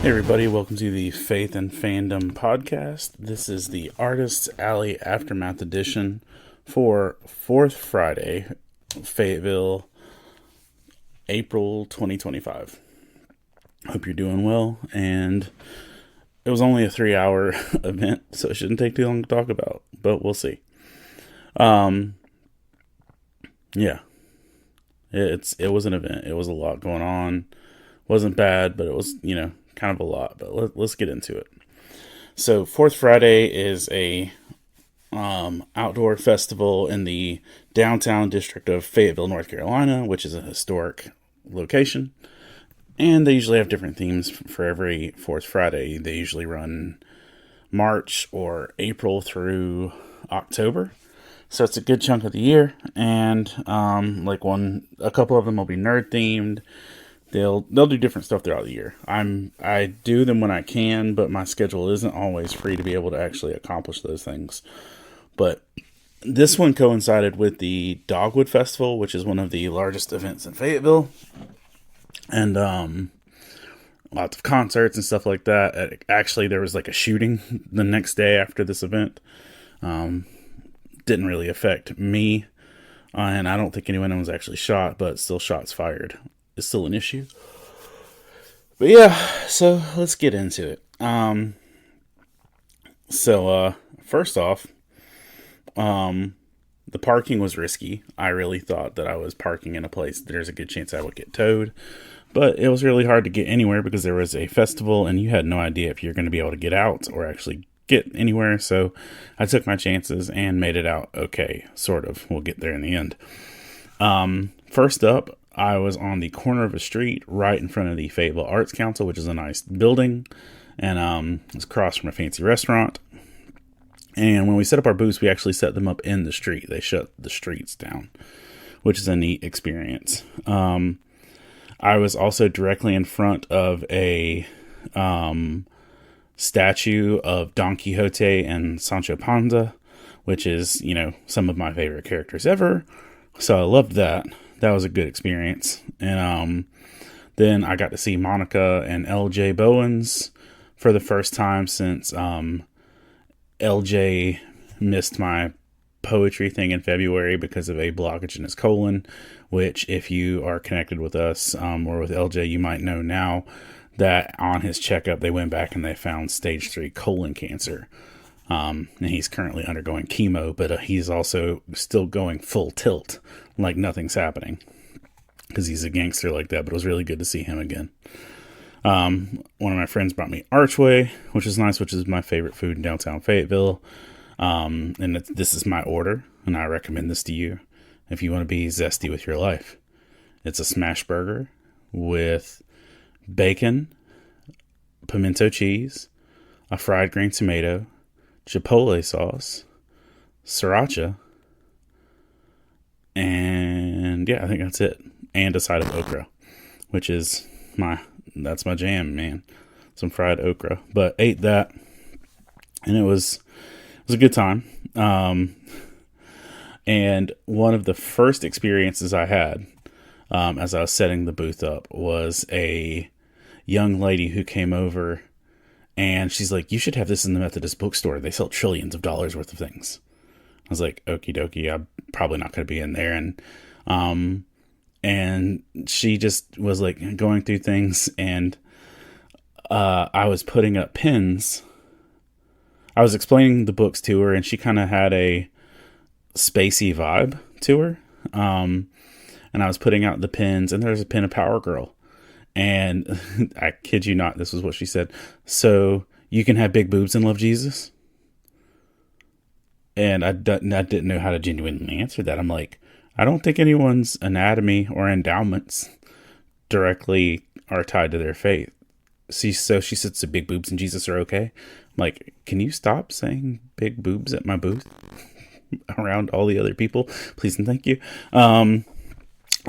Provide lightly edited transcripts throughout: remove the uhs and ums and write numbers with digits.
Hey everybody, welcome to the Faith and Fandom podcast. This is the Artists Alley Aftermath edition for 4th Friday, Fayetteville, April 2025. Hope you're doing well, and it was only a 3-hour event, so it shouldn't take too long to talk about, but we'll see. Yeah, it was an event. It was a lot going on. Wasn't bad, but it was, kind of a lot, but let's get into it. So 4th Friday is a outdoor festival in the downtown district of Fayetteville, North Carolina, which is a historic location. And they usually have different themes for every 4th Friday. They usually run March or April through October. So it's a good chunk of the year. And a couple of them will be nerd themed. They'll do different stuff throughout the year. I do them when I can, but my schedule isn't always free to be able to actually accomplish those things. But this one coincided with the Dogwood Festival, which is one of the largest events in Fayetteville. And lots of concerts and stuff like that. Actually, there was like a shooting the next day after this event. Didn't really affect me. And I don't think anyone was actually shot, but still shots fired is still an issue. But yeah, so let's get into it. First off, the parking was risky. I really thought that I was parking in a place there's a good chance I would get towed. But it was really hard to get anywhere because there was a festival and you had no idea if you're going to be able to get out or actually get anywhere. So I took my chances and made it out okay, sort of. We'll get there in the end. First up, I was on the corner of a street right in front of the Fayetteville Arts Council, which is a nice building, and it's across from a fancy restaurant. And when we set up our booths, we actually set them up in the street. They shut the streets down, which is a neat experience. I was also directly in front of a statue of Don Quixote and Sancho Panza, which is, some of my favorite characters ever. So I loved that. That was a good experience. And then I got to see Monica and LJ Bowens for the first time since LJ missed my poetry thing in February because of a blockage in his colon, which if you are connected with us or with LJ, you might know now that on his checkup, they went back and they found stage 3 colon cancer. And he's currently undergoing chemo, but he's also still going full tilt, like nothing's happening, because he's a gangster like that. But it was really good to see him again. One of my friends brought me Archway, which is nice, which is my favorite food in downtown Fayetteville. And this is my order, and I recommend this to you if you want to be zesty with your life. It's a smash burger with bacon, pimento cheese, a fried green tomato, chipotle sauce, sriracha, and I think that's it. And a side of okra, which is that's my jam, man. Some fried okra. But ate that, and it was a good time. And one of the first experiences I had as I was setting the booth up was a young lady who came over. And she's like, you should have this in the Methodist bookstore. They sell trillions of dollars worth of things. I was like, okie dokie, I'm probably not going to be in there. And she just was like going through things. And I was putting up pins. I was explaining the books to her, and she kind of had a spacey vibe to her. And I was putting out the pins, and there's a pin of Power Girl. And I kid you not, this was what she said. So you can have big boobs and love Jesus? And I didn't know how to genuinely answer that. I'm like, I don't think anyone's anatomy or endowments directly are tied to their faith. So she said, so big boobs and Jesus are okay? I'm like, can you stop saying big boobs at my booth around all the other people? Please and thank you.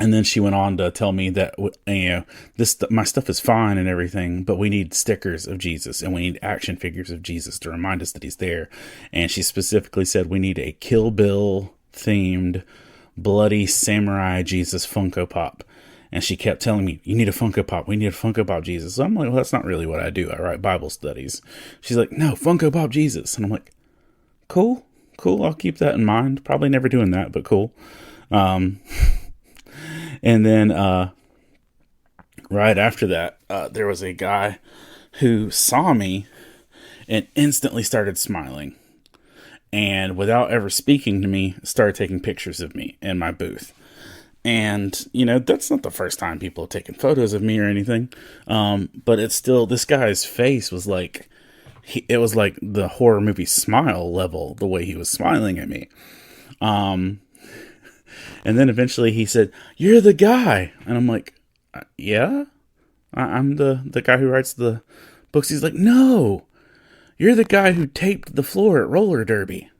And then she went on to tell me that, my stuff is fine and everything, but we need stickers of Jesus and we need action figures of Jesus to remind us that he's there. And she specifically said we need a Kill Bill themed bloody samurai Jesus Funko Pop. And she kept telling me, you need a Funko Pop. We need a Funko Pop Jesus. So I'm like, well, that's not really what I do. I write Bible studies. She's like, no, Funko Pop Jesus. And I'm like, cool. I'll keep that in mind. Probably never doing that, but cool. And then right after that, there was a guy who saw me and instantly started smiling. And without ever speaking to me, started taking pictures of me in my booth. And, you know, that's not the first time people have taken photos of me or anything. But it's still, this guy's face was like, it was like the horror movie Smile level, the way he was smiling at me. And then eventually he said, you're the guy. And I'm like, yeah, I'm the guy who writes the books. He's like, no, you're the guy who taped the floor at roller derby.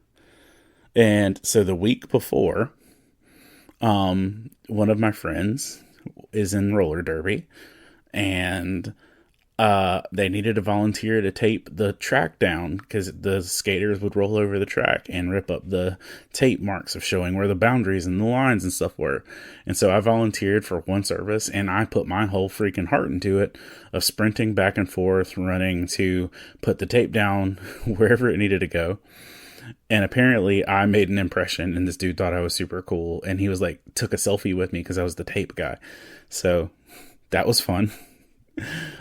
And so the week before, one of my friends is in roller derby, and they needed a volunteer to tape the track down because the skaters would roll over the track and rip up the tape marks of showing where the boundaries and the lines and stuff were. And so I volunteered for one service, and I put my whole freaking heart into it, of sprinting back and forth, running to put the tape down wherever it needed to go. And apparently I made an impression, and this dude thought I was super cool, and he was like, took a selfie with me because I was the tape guy. So that was fun.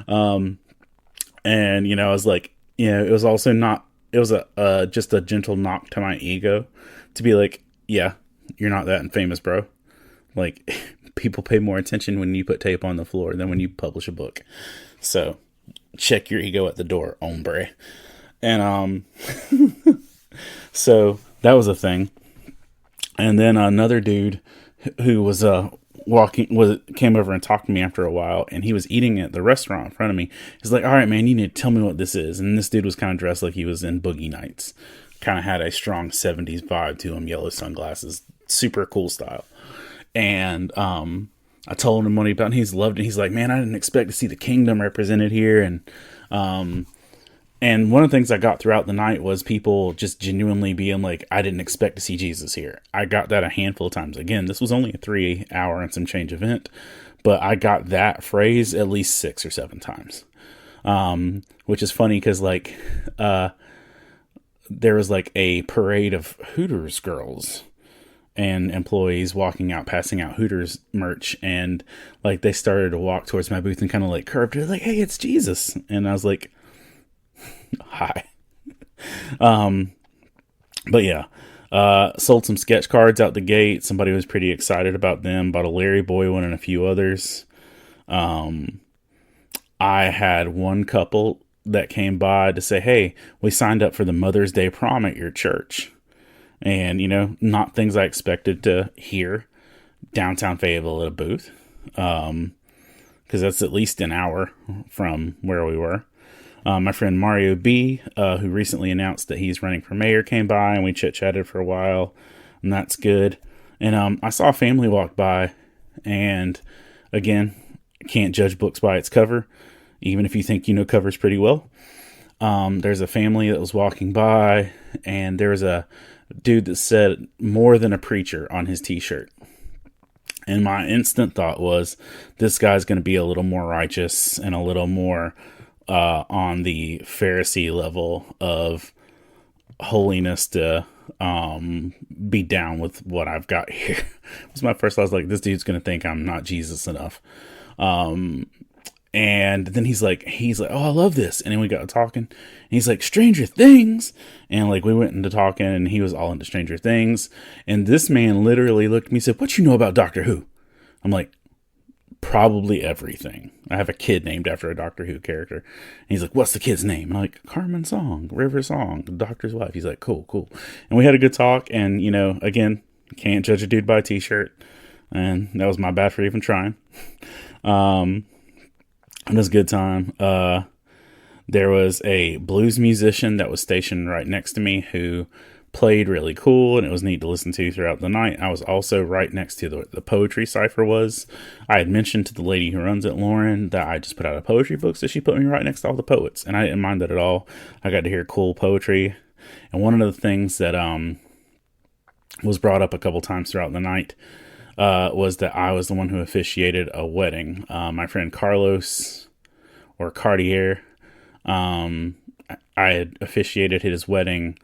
And, you know, I was like, you know, it was also not, it was just a gentle knock to my ego to be like, yeah, you're not that famous, bro. Like, people pay more attention when you put tape on the floor than when you publish a book. So check your ego at the door, hombre. And, so that was a thing. And then another dude who was, came over and talked to me after a while, and he was eating at the restaurant in front of me. He's like, all right, man, you need to tell me what this is. And this dude was kind of dressed like he was in Boogie Nights. Kind of had a strong 70s vibe to him, yellow sunglasses, super cool style. And I told him what he about, and he's loved it. He's like, man, I didn't expect to see the kingdom represented here. And one of the things I got throughout the night was people just genuinely being like, I didn't expect to see Jesus here. I got that a handful of times. Again, this was only a 3-hour and some change event, but I got that phrase at least 6 or 7 times. Which is funny because like, there was like a parade of Hooters girls and employees walking out, passing out Hooters merch. And like, they started to walk towards my booth and kind of like curved it, like, hey, it's Jesus. And I was like, hi. But yeah, sold some sketch cards out the gate. Somebody was pretty excited about them. Bought a Larry Boy one and a few others. I had one couple that came by to say, hey, we signed up for the Mother's Day prom at your church. And, you know, not things I expected to hear downtown Fayetteville at a booth. Because that's at least an hour from where we were. My friend Mario B, who recently announced that he's running for mayor, came by, and we chit-chatted for a while, and that's good. And I saw a family walk by, and again, can't judge books by its cover, even if you think you know covers pretty well. There's a family that was walking by, and there was a dude that said "more than a preacher" on his t-shirt. And my instant thought was, this guy's going to be a little more righteous and a little more on the Pharisee level of holiness to be down with what I've got here. It was my first thought. I was like, this dude's going to think I'm not Jesus enough. And then he's like, oh, I love this. And then we got talking, and he's like, Stranger Things. And like, we went into talking, and he was all into Stranger Things. And this man literally looked at me and said, what you know about Doctor Who? I'm like, probably everything. I have a kid named after a Doctor Who character. And he's like, what's the kid's name? And I'm like, Carmen Song, River Song, the Doctor's wife. He's like, cool. And we had a good talk. And, you know, again, can't judge a dude by a t-shirt. And that was my bad for even trying. It was a good time. There was a blues musician that was stationed right next to me who played really cool, and it was neat to listen to throughout the night. I was also right next to the poetry cipher was. I had mentioned to the lady who runs it, Lauren, that I just put out a poetry book, so she put me right next to all the poets, and I didn't mind that at all. I got to hear cool poetry, and one of the things that was brought up a couple times throughout the night was that I was the one who officiated a wedding. My friend Carlos, or Cartier, I had officiated his wedding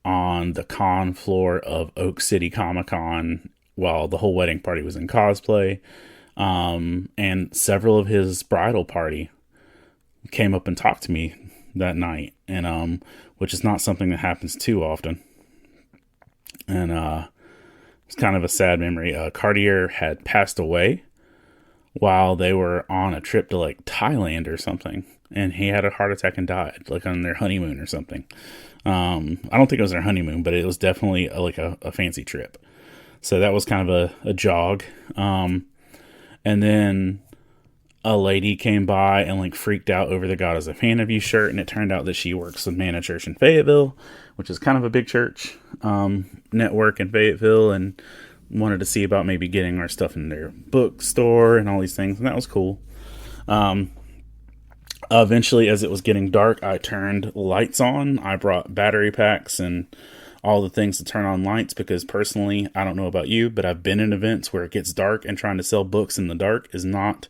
on the con floor of Oak City Comic Con while the whole wedding party was in cosplay. And several of his bridal party came up and talked to me that night, and which is not something that happens too often. And it's kind of a sad memory. Cartier had passed away while they were on a trip to like Thailand or something, and he had a heart attack and died, like on their honeymoon or something. I don't think it was their honeymoon, but it was definitely like a fancy trip. So that was kind of a jog. And then a lady came by and like freaked out over the God is a Fan of You shirt, and it turned out that she works with Manna Church in Fayetteville, which is kind of a big church network in Fayetteville, and wanted to see about maybe getting our stuff in their bookstore and all these things, and that was cool. Eventually, as it was getting dark, I turned lights on. I brought battery packs and all the things to turn on lights, because personally, I don't know about you, but I've been in events where it gets dark, and trying to sell books in the dark is not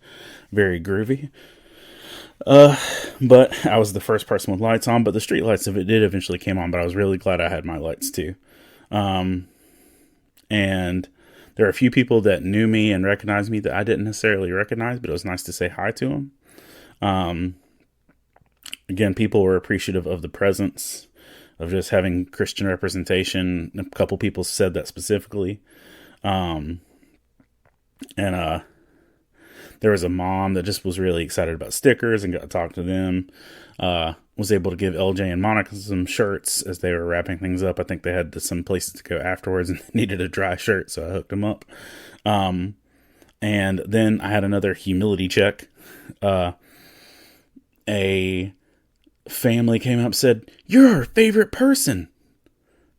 very groovy. But I was the first person with lights on, but the street lights of it did eventually came on, but I was really glad I had my lights too. And there are a few people that knew me and recognized me that I didn't necessarily recognize, but it was nice to say hi to them. Again, people were appreciative of the presence of just having Christian representation. A couple people said that specifically. And there was a mom that just was really excited about stickers and got to talk to them. Was able to give LJ and Monica some shirts as they were wrapping things up. I think they had some places to go afterwards and needed a dry shirt, so I hooked them up. And then I had another humility check. A family came up and said, "You're our favorite person."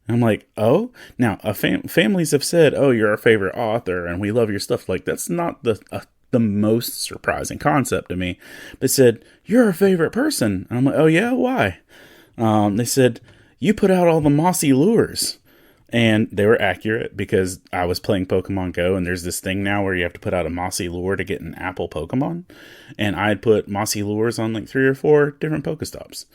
And I'm like, oh? Now, families have said, "Oh, you're our favorite author and we love your stuff." Like, that's not the most surprising concept to me. They said, "You're our favorite person." And I'm like, oh yeah, why? They said, "You put out all the mossy lures." And they were accurate, because I was playing Pokemon Go, and there's this thing now where you have to put out a mossy lure to get an apple Pokemon. And I had put mossy lures on like 3 or 4 different Pokestops.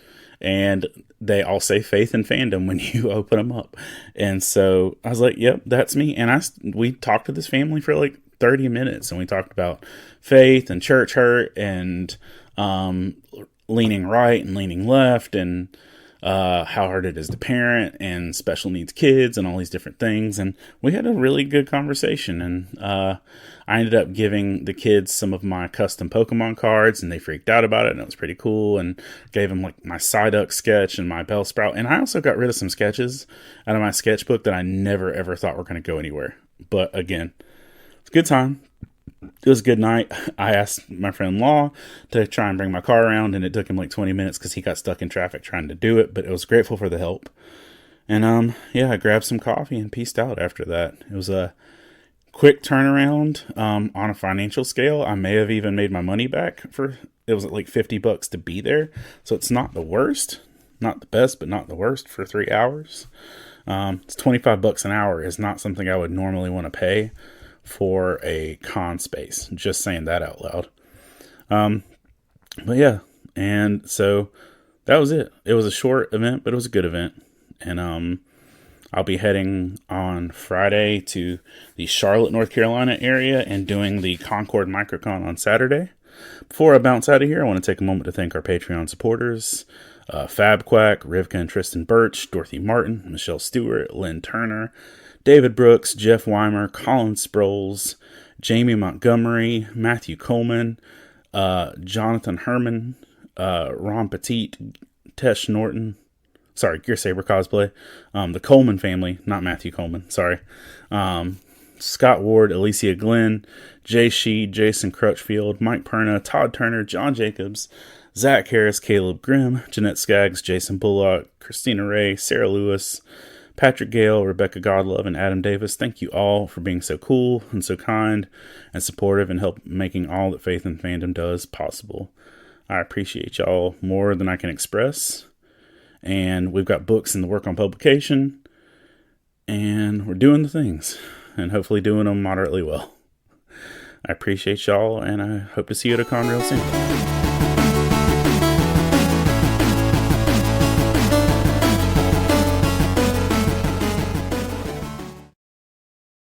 And they all say faith and fandom when you open them up. And so I was like, yep, that's me. And we talked to this family for like 30 minutes, and we talked about faith and church hurt and leaning right and leaning left, and how hard it is to parent and special needs kids and all these different things. And we had a really good conversation, and I ended up giving the kids some of my custom Pokemon cards, and they freaked out about it, and it was pretty cool, and gave them like my Psyduck sketch and my Bellsprout. And I also got rid of some sketches out of my sketchbook that I never ever thought were going to go anywhere. But again, it's a good time. It was a good night. I asked my friend Law to try and bring my car around, and it took him like 20 minutes because he got stuck in traffic trying to do it, but I was grateful for the help. And I grabbed some coffee and peaced out after that. It was a quick turnaround. On a financial scale, I may have even made my money back. It was like $50 to be there, so it's not the worst, not the best, but not the worst for 3 hours. It's $25 an hour is not something I would normally want to pay for a con space. Just saying that out loud. But yeah, and so that was it. It was a short event, but it was a good event. And I'll be heading on Friday to the Charlotte, North Carolina area and doing the Concord Microcon on Saturday. Before I bounce out of here, I want to take a moment to thank our Patreon supporters. Fab Quack, Rivka and Tristan Birch, Dorothy Martin, Michelle Stewart, Lynn Turner, David Brooks, Jeff Weimer, Colin Sproles, Jamie Montgomery, Matthew Coleman, Jonathan Herman, Ron Petit, Tesh Norton, Gear Saber Cosplay, the Coleman family, not Matthew Coleman, sorry, Scott Ward, Alicia Glenn, Jay Sheed, Jason Crutchfield, Mike Perna, Todd Turner, John Jacobs, Zach Harris, Caleb Grimm, Jeanette Skaggs, Jason Bullock, Christina Ray, Sarah Lewis, Patrick Gale, Rebecca Godlove, and Adam Davis. Thank you all for being so cool and so kind and supportive and help making all that Faith and Fandom does possible. I appreciate y'all more than I can express. And we've got books in the work on publication, and we're doing the things. and hopefully doing them moderately well. I appreciate y'all, and I hope to see you at a con real soon.